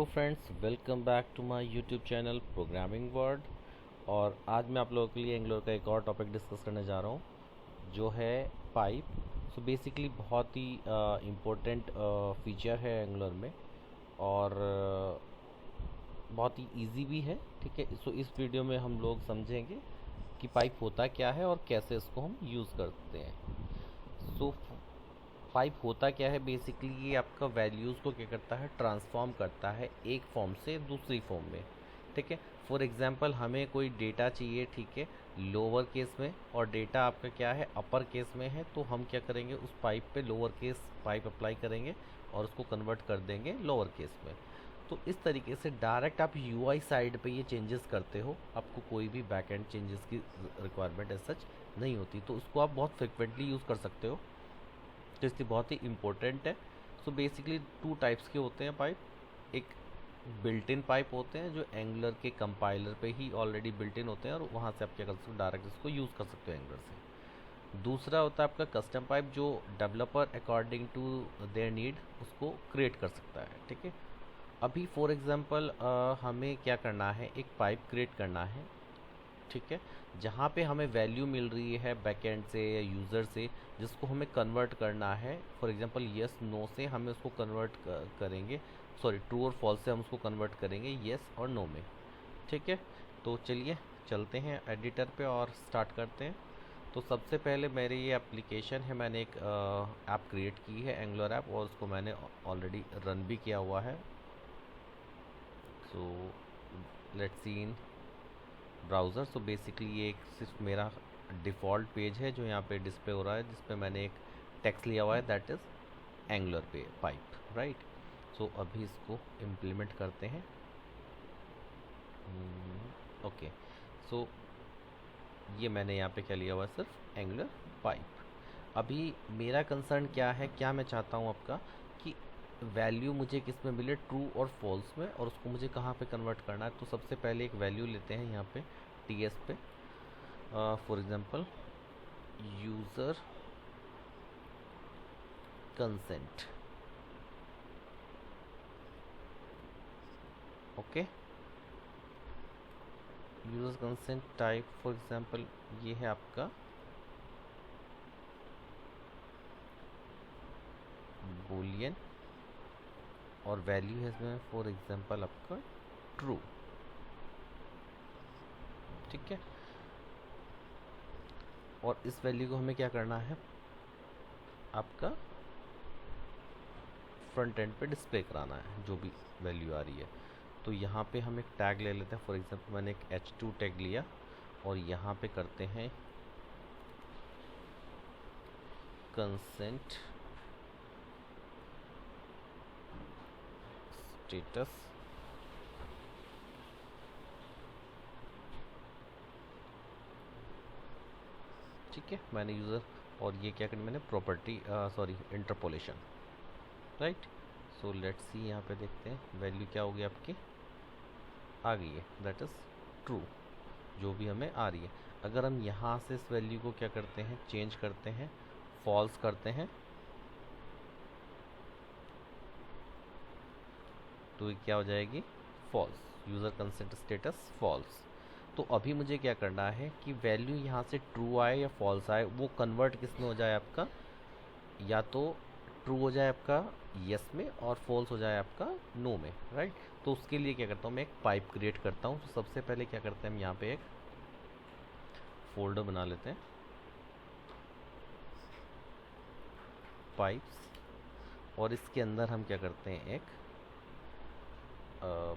Friends, welcome back to my YouTube channel programming word. और आज मैं आप लोगों के लिए एंगुलर का एक और टॉपिक डिस्कस करने जा रहा हूँ जो है पाइप। सो बेसिकली बहुत ही इम्पोर्टेंट फीचर है एंगुलर में और बहुत ही इजी भी है। ठीक है, सो इस वीडियो में हम लोग समझेंगे कि पाइप होता क्या है और कैसे इसको हम यूज़ करते हैं। सो पाइप होता क्या है, बेसिकली ये आपका वैल्यूज़ को क्या करता है, ट्रांसफॉर्म करता है एक फॉर्म से दूसरी फॉर्म में। ठीक है, फॉर एग्जांपल हमें कोई डेटा चाहिए, ठीक है, लोअर केस में, और डेटा आपका क्या है, अपर केस में है, तो हम क्या करेंगे, उस पाइप पे लोअर केस पाइप अप्लाई करेंगे और उसको कन्वर्ट कर देंगे लोअर केस में। तो इस तरीके से डायरेक्ट आप यूआई साइड पे ये चेंजेस करते हो, आपको कोई भी बैकएंड चेंजेस की रिक्वायरमेंट एज सच नहीं होती, तो उसको आप बहुत फ्रिक्वेंटली यूज़ कर सकते हो, तो इसलिए बहुत ही इम्पोर्टेंट है। सो बेसिकली टू टाइप्स के होते हैं पाइप। एक बिल्ट इन पाइप होते हैं जो एंगुलर के कंपाइलर पे ही ऑलरेडी बिल्ट इन होते हैं और वहाँ से आप क्या कर सकते हो, डायरेक्ट इसको यूज़ कर सकते हो एंगुलर से। दूसरा होता है आपका कस्टम पाइप, जो developer according to their need उसको क्रिएट कर सकता है। ठीक है, अभी फॉर एग्जांपल हमें क्या करना है, एक पाइप क्रिएट करना है, ठीक है, जहाँ पे हमें वैल्यू मिल रही है बैकएंड से या यूज़र से, जिसको हमें कन्वर्ट करना है। फॉर एग्जांपल यस नो से हमें उसको कन्वर्ट करेंगे, सॉरी ट्रू और फॉल्स से हम उसको कन्वर्ट करेंगे यस और नो में। ठीक है, तो चलिए चलते हैं एडिटर पे और स्टार्ट करते हैं। तो सबसे पहले मेरी ये एप्लीकेशन है, मैंने एक ऐप क्रिएट की है, एंगुलर ऐप, और उसको मैंने ऑलरेडी रन भी किया हुआ है। So let's see in browser. So basically ये एक सिर्फ मेरा डिफ़ॉल्ट पेज है जो यहाँ पे डिस्प्ले हो रहा है, जिस पे मैंने एक टेक्स्ट लिया हुआ है, दैट इज़ एंगुलर पे पाइप, राइट। सो अभी इसको इम्प्लीमेंट करते हैं। ओके, सो ये मैंने यहाँ पे क्या लिया हुआ है, सिर्फ एंगुलर पाइप। अभी मेरा कंसर्न क्या है, क्या मैं चाहता हूँ आपका कि वैल्यू मुझे किस में मिले, ट्रू और फॉल्स में, और उसको मुझे कहाँ पे कन्वर्ट करना है। तो सबसे पहले एक वैल्यू लेते हैं यहाँ पे टीएस पे, for example user consent. Okay, user consent type for example ये है आपका बूलियन, और वैल्यू है इसमें फॉर एग्जांपल आपका ट्रू। ठीक है, और इस वैल्यू को हमें क्या करना है, आपका फ्रंट एंड पे डिस्प्ले कराना है, जो भी वैल्यू आ रही है। तो यहाँ पे हम एक टैग ले लेते हैं, फॉर एग्जांपल मैंने एक h2 टैग लिया, और यहाँ पे करते हैं कंसेंट स्टेटस। ठीक है, मैंने यूज़र, और ये क्या करना, मैंने property sorry interpolation, right. So let's see, यहाँ पे देखते हैं वैल्यू क्या होगी आपकी, आ गई है, दैट इज़ ट्रू, जो भी हमें आ रही है। अगर हम यहाँ से इस वैल्यू को क्या करते हैं, चेंज करते हैं, फॉल्स करते हैं, तो ये क्या हो जाएगी, false, user consent status false. तो अभी मुझे क्या करना है कि वैल्यू यहाँ से ट्रू आए या फॉल्स आए, वो कन्वर्ट किस में हो जाए आपका, या तो ट्रू हो जाए आपका यस में और फॉल्स हो जाए आपका नो में, राइट। तो उसके लिए क्या करता हूँ, मैं एक पाइप क्रिएट करता हूँ। तो सबसे पहले क्या करते हैं, हम यहाँ पे एक फोल्डर बना लेते हैं, पाइप्स, और इसके अंदर हम क्या करते हैं, एक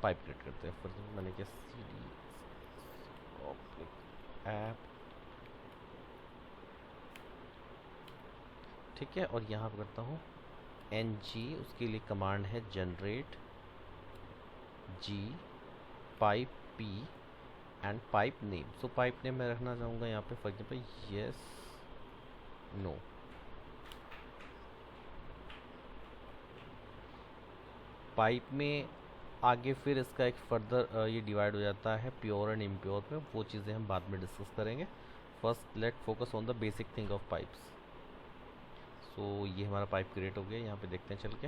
पाइप क्रिएट करते हैं। फॉर एग्जाम्पल मैंने क्या सी डी ऐप, ठीक है, और यहाँ पर करता हूँ एन जी, उसके लिए कमांड है generate G pipe P and pipe name. So pipe name मैं रखना चाहूँगा यहाँ पे for example yes no. Pipe में आगे फिर इसका एक फर्दर ये डिवाइड हो जाता है प्योर एंड इम्प्योर में, वो चीज़ें हम बाद में डिस्कस करेंगे। First let focus on the basic thing of pipes. So ये हमारा पाइप क्रिएट हो गया, यहाँ पे देखते हैं चल के,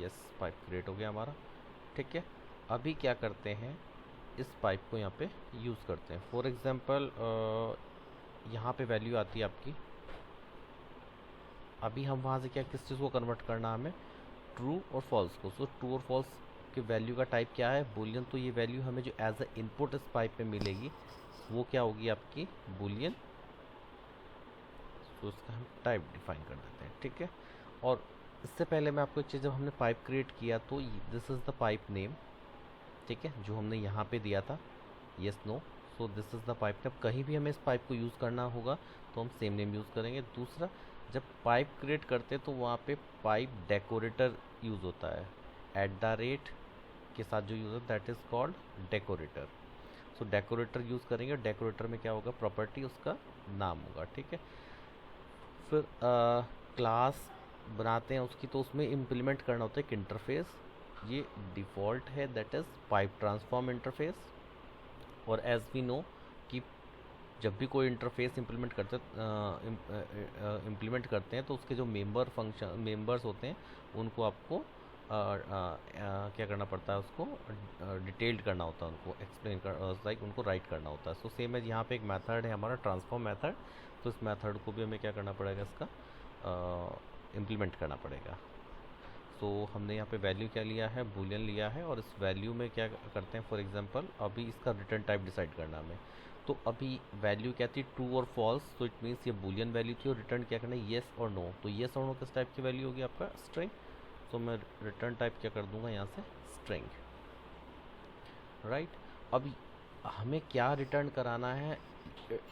यस पाइप क्रिएट हो गया हमारा। ठीक है, अभी क्या करते हैं, इस पाइप को यहाँ पे यूज़ करते हैं। फॉर एग्जांपल यहाँ पे वैल्यू आती है आपकी, अभी हम वहाँ से क्या किस चीज़ को कन्वर्ट करना है हमें, ट्रू और फॉल्स को। सो ट्रू और फॉल्स के वैल्यू का टाइप क्या है, बूलियन। तो ये वैल्यू हमें जो एज अ इनपुट इस पाइप में मिलेगी वो क्या होगी आपकी, बूलियन। तो इसका हम टाइप डिफाइन कर देते हैं, ठीक है। और इससे पहले मैं आपको एक चीज़, जब हमने पाइप क्रिएट किया तो this is the pipe name, ठीक है, जो हमने यहाँ पे दिया था, yes no. So this is the pipe name. कहीं भी हमें इस पाइप को यूज़ करना होगा तो हम सेम नेम यूज़ करेंगे। दूसरा, जब पाइप क्रिएट करते हैं तो वहाँ पे पाइप डेकोरेटर यूज़ होता है, @ के साथ जो यूज़ होता है that is called decorator. So decorator use करेंगे, डेकोरेटर में क्या होगा, प्रॉपर्टी उसका नाम होगा, ठीक है। फिर क्लास बनाते हैं उसकी, तो उसमें इम्प्लीमेंट करना होता है एक इंटरफेस। ये डिफ़ॉल्ट है, that is pipe transform interface. और एज वी नो कि जब भी कोई इंटरफेस इम्प्लीमेंट करते हैं तो उसके जो मेंबर्स होते हैं उनको आपको क्या करना पड़ता है, उसको डिटेल्ड करना होता है, उनको एक्सप्लेन कर, लाइक उनको राइट करना होता है। सो सेम है, यहाँ पे एक मेथड है हमारा ट्रांसफॉर्म मेथड, तो इस मेथड को भी हमें क्या करना पड़ेगा, इसका इम्प्लीमेंट करना पड़ेगा। तो हमने यहाँ पे वैल्यू क्या लिया है, बूलियन लिया है, और इस वैल्यू में क्या करते हैं, फॉर एग्जांपल अभी इसका रिटर्न टाइप डिसाइड करना हमें। तो अभी वैल्यू क्या थी, ट्रू और फॉल्स, तो इट मीन्स ये बूलियन वैल्यू थी, और रिटर्न क्या करना है, येस और नो। तो येस और नो किस टाइप की वैल्यू होगी, आपका स्ट्रिंग। तो मैं रिटर्न टाइप क्या कर दूंगा यहाँ से, स्ट्रिंग, राइट। अब हमें क्या रिटर्न कराना है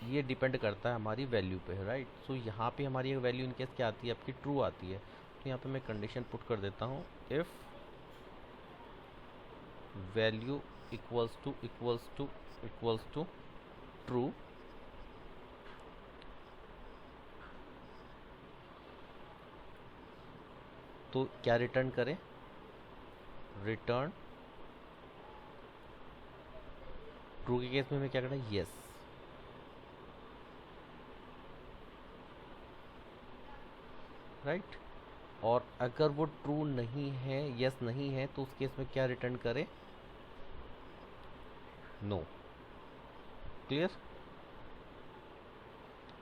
ये डिपेंड करता है हमारी वैल्यू पे, राइट। सो यहाँ पे हमारी वैल्यू इनकेस क्या आती है, आपकी ट्रू आती है, तो यहाँ पे मैं कंडीशन पुट कर देता हूँ, if value equals to true, तो क्या रिटर्न करें, रिटर्न ट्रू के केस में हमें क्या करना है, येस, राइट। और अगर वो ट्रू नहीं है, यस नहीं है, तो उस केस में क्या रिटर्न करें, नो। Clear,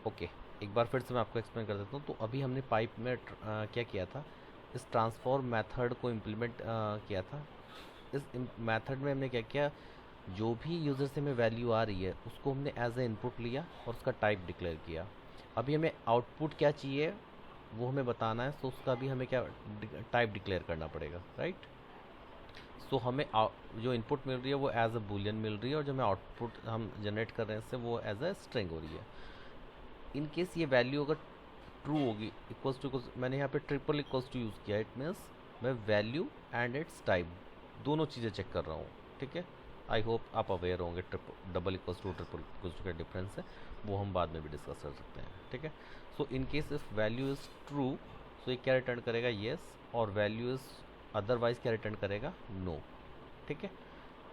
okay. एक बार फिर से मैं आपको एक्सप्लेन कर देता हूँ। तो अभी हमने पाइप में क्या किया था, इस ट्रांसफॉर्म मेथड को इम्प्लीमेंट किया था। इस मेथड में हमने क्या किया, जो भी यूज़र से हमें वैल्यू आ रही है उसको हमने एज ए इनपुट लिया और उसका टाइप डिक्लेयर किया। अभी हमें आउटपुट क्या चाहिए वो हमें बताना है, तो उसका भी हमें क्या टाइप डिक्लेयर करना पड़ेगा, राइट। सो हमें जो इनपुट मिल रही है वो एज अ बूलियन मिल रही है, और जो हमें आउटपुट हम जनरेट कर रहे हैं इससे वो एज अ स्ट्रिंग हो रही है। इन केस ये वैल्यू अगर ट्रू होगी, इक्वल्स टू, मैंने यहाँ पे ट्रिपल इक्वल्स टू यूज़ किया, इट मीन्स मैं वैल्यू एंड इट्स टाइप दोनों चीज़ें चेक कर रहा हूँ, ठीक है। आई होप आप अवेयर होंगे double equals to triple equals to का डिफरेंस है, वो हम बाद में भी डिस्कस कर सकते हैं, ठीक है। So in case if value is true, so ये क्या रिटर्न करेगा, येस, और वैल्यू इज़ अदरवाइज क्या रिटर्न करेगा, नो, ठीक है।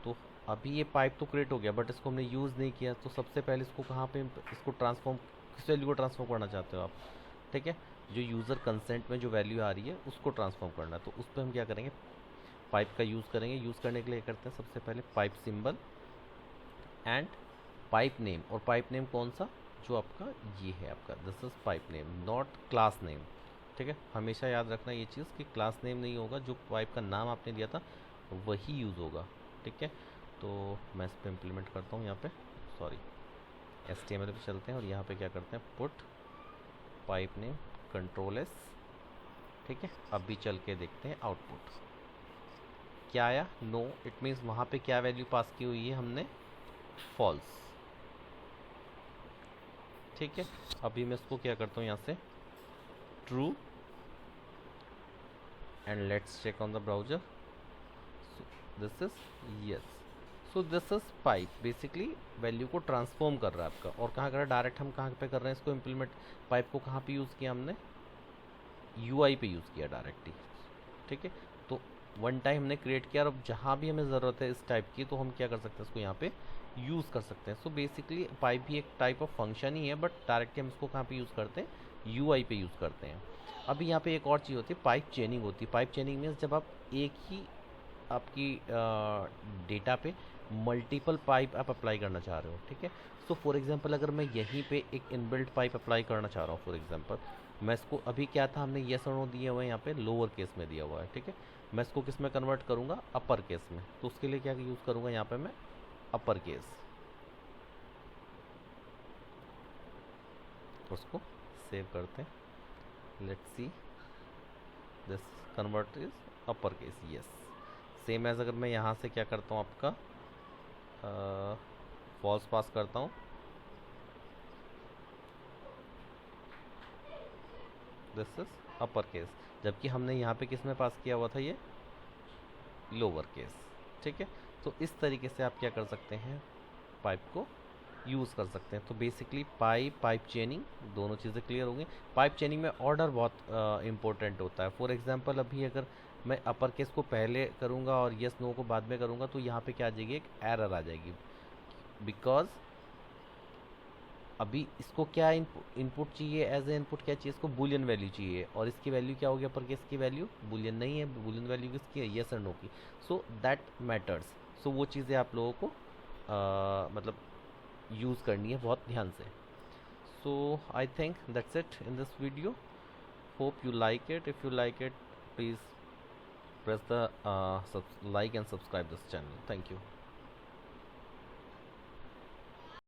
तो अभी ये पाइप तो क्रिएट हो गया, बट इसको हमने यूज़ नहीं किया, तो सबसे पहले इसको कहाँ पे इसको ट्रांसफॉर्म, किस वैल्यू को ट्रांसफॉर्म करना चाहते हो आप, ठीक है। जो यूज़र कंसेंट में जो वैल्यू आ रही है उसको ट्रांसफॉर्म करना है, तो उस पर हम क्या करेंगे, पाइप का यूज़ करेंगे। यूज़ करने के लिए करते हैं सबसे पहले pipe symbol and pipe name, और पाइप नेम कौन सा, जो आपका ये है, आपका this is pipe name, not class name, ठीक है। हमेशा याद रखना ये चीज़ कि क्लास नेम नहीं होगा, जो पाइप का नाम आपने दिया था वही यूज़ होगा, ठीक है। तो मैं इस पर इम्प्लीमेंट करता हूँ, यहाँ पे सॉरी HTML पे चलते हैं और यहाँ पे क्या करते हैं, put pipe name control S, ठीक है। अभी चल के देखते हैं आउटपुट क्या आया, नो। इट मीन्स वहाँ पे क्या वैल्यू पास की हुई है हमने, फॉल्स, ठीक है। अभी मैं इसको क्या करता हूँ यहाँ से, true, and let's check on the browser, this is yes. So this is pipe, basically value को ट्रांसफॉर्म कर रहा है आपका। और कहाँ कर रहा है, डायरेक्ट हम कहाँ पे कर रहे हैं इसको इम्प्लीमेंट, पाइप को कहाँ पे यूज़ किया हमने, UI पे यूज़ किया डायरेक्टली, ठीक है। तो वन टाइम हमने क्रिएट किया, और अब जहाँ भी हमें ज़रूरत है इस टाइप की तो हम क्या कर सकते हैं, इसको यहाँ पे यूज़ कर सकते हैं। सो बेसिकली पाइप भी एक टाइप ऑफ फंक्शन ही है, बट डायरेक्टली हम इसको कहाँ पे यूज़ करते हैं, UI पे यूज़ करते हैं। अभी यहाँ पे एक और चीज़ होती है, पाइप चेनिंग होती है। पाइप चेनिंग मीन्स जब आप एक ही आपकी डेटा पे मल्टीपल पाइप आप अप्लाई करना चाह रहे हो, ठीक है। सो फॉर एग्जांपल अगर मैं यहीं पे एक इनबिल्ट पाइप अप्लाई करना चाह रहा हूँ, फॉर एग्जांपल मैं इसको अभी क्या था हमने येस और नो दिया हुआ है, यहाँ पे लोअर केस में दिया हुआ है, ठीक है। मैं इसको किस में कन्वर्ट करूँगा, अपर केस में। तो उसके लिए क्या यूज़ करूँगा, यहाँ पे मैं अपर केस, उसको सेव करते हैं। Let's see this convert is upper case, yes. Same as अगर मैं यहाँ से क्या करता हूँ, आपका फॉल्स पास करता हूँ, दिस इज अपर केस, जबकि हमने यहाँ पे किस में पास किया हुआ था, ये लोअर केस, ठीक है। तो इस तरीके से आप क्या कर सकते हैं, पाइप को यूज़ कर सकते हैं। तो बेसिकली पाइप चेनिंग दोनों चीज़ें क्लियर हो गई। पाइप चेनिंग में ऑर्डर बहुत इंपॉर्टेंट होता है। फॉर एग्जांपल अभी अगर मैं अपर केस को पहले करूँगा और यस नो को बाद में करूँगा, तो यहाँ पे क्या आ जाएगी, एक एरर आ जाएगी, बिकॉज अभी इसको क्या इनपुट चाहिए, एज ए इनपुट क्या चाहिए, इसको बुलियन वैल्यू चाहिए, और इसकी वैल्यू क्या होगी, अपर केस की वैल्यू बुलियन नहीं है, बुलियन वैल्यू किसकी है, यस और नो की। So that matters. सो वो चीज़ें आप लोगों को मतलब यूज़ करनी है बहुत ध्यान से। So I think that's it in this video. Hope you like it. If you like it, please press the like and subscribe this channel. Thank you.